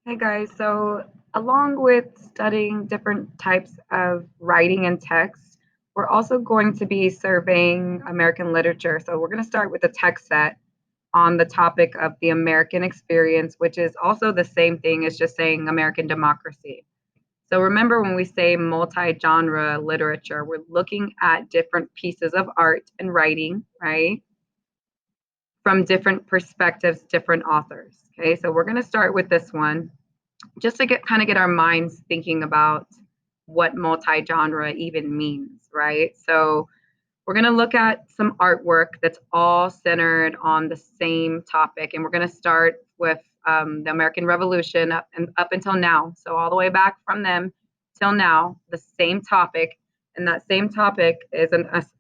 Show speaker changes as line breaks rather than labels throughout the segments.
Hey guys, so along with studying different types of writing and text, we're also going to be surveying American literature. So we're going to start with a text set on the topic of the American experience, which is also the same thing as just saying American democracy. So remember when we say multi-genre literature, we're looking at different pieces of art and writing, right? From different perspectives, different authors. Okay, so we're going to start with this one just to get our minds thinking about what multi-genre even means, right? So we're going to look at some artwork that's all centered on the same topic, and we're going to start with the American Revolution up until now. So all the way back from them till now, the same topic, and that same topic is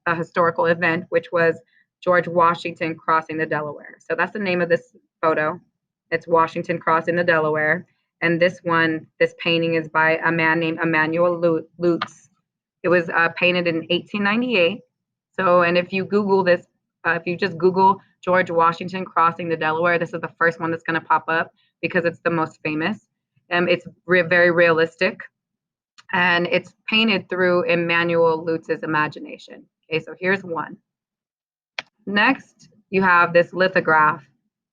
a historical event, which was George Washington crossing the Delaware. So that's the name of this photo. It's Washington crossing the Delaware. And this painting is by a man named Emmanuel Lutz. It was painted in 1898. So, and if you Google this, if you just Google George Washington crossing the Delaware, this is the first one that's going to pop up because it's the most famous. It's very realistic, and it's painted through Emmanuel Lutz's imagination. Okay, so here's one. Next, you have this lithograph,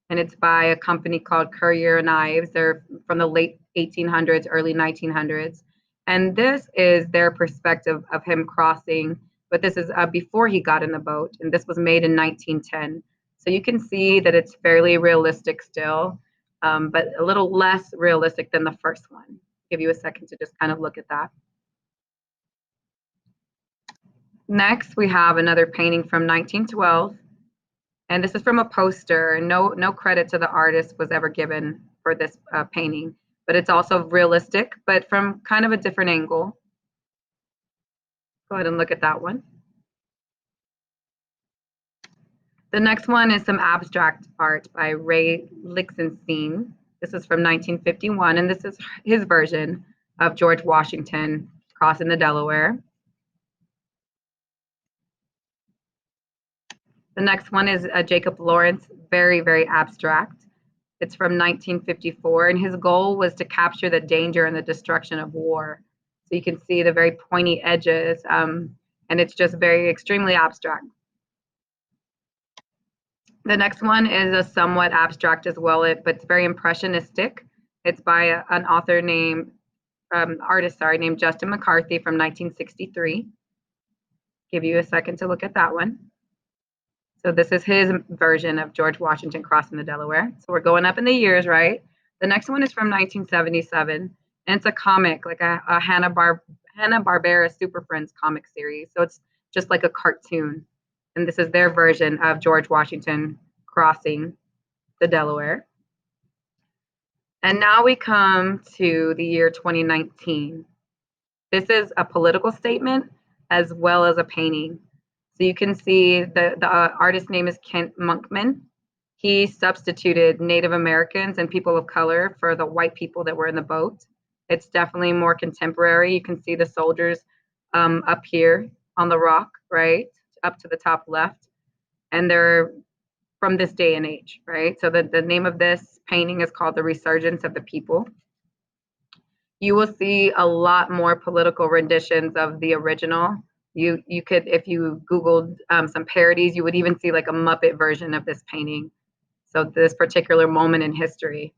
and it's by a company called Currier Knives. They're from the late 1800s, early 1900s. And this is their perspective of him crossing, but this is before he got in the boat, and this was made in 1910. So you can see that it's fairly realistic still, but a little less realistic than the first one. Give you a second to just kind of look at that. Next, we have another painting from 1912. And this is from a poster. No credit to the artist was ever given for this painting, but it's also realistic, but from kind of a different angle. Go ahead and look at that one. The next one is some abstract art by Ray Lichtenstein. This is from 1951, and this is his version of George Washington crossing the Delaware. The next one is Jacob Lawrence, very abstract. It's from 1954, and his goal was to capture the danger and the destruction of war. So you can see the very pointy edges, and it's just very extremely abstract. The next one is a somewhat abstract as well, but it's very impressionistic. It's by an author named named Justin McCarthy from 1963. Give you a second to look at that one. So this is his version of George Washington crossing the Delaware. So we're going up in the years, right? The next one is from 1977, and it's a comic, like a Hanna-Barbera Super Friends comic series. So it's just like a cartoon, and this is their version of George Washington crossing the Delaware. And now we come to the year 2019. This is a political statement as well as a painting. So you can see the artist name is Kent Monkman. He substituted Native Americans and people of color for the white people that were in the boat. It's definitely more contemporary. You can see the soldiers up here on the rock, right, up to the top left, and they're from this day and age, right? So the name of this painting is called The Resurgence of the People. You will see a lot more political renditions of the original. You could, if you Googled some parodies, you would even see like a Muppet version of this painting. So this particular moment in history.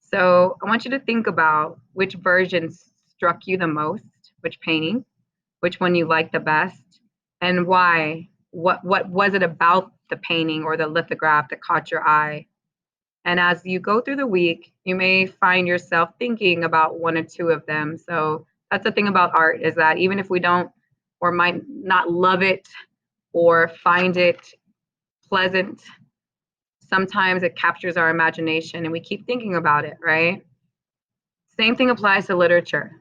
So I want you to think about which version struck you the most, which painting, which one you like the best, and why. What was it about the painting or the lithograph that caught your eye? And as you go through the week, you may find yourself thinking about one or two of them. So that's the thing about art, is that even if we don't or might not love it or find it pleasant, sometimes it captures our imagination and we keep thinking about it, right? Same thing applies to literature.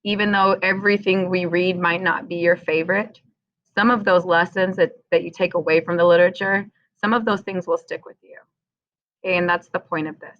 Even though everything we read might not be your favorite, some of those lessons that you take away from the literature, some of those things will stick with you. And that's the point of this.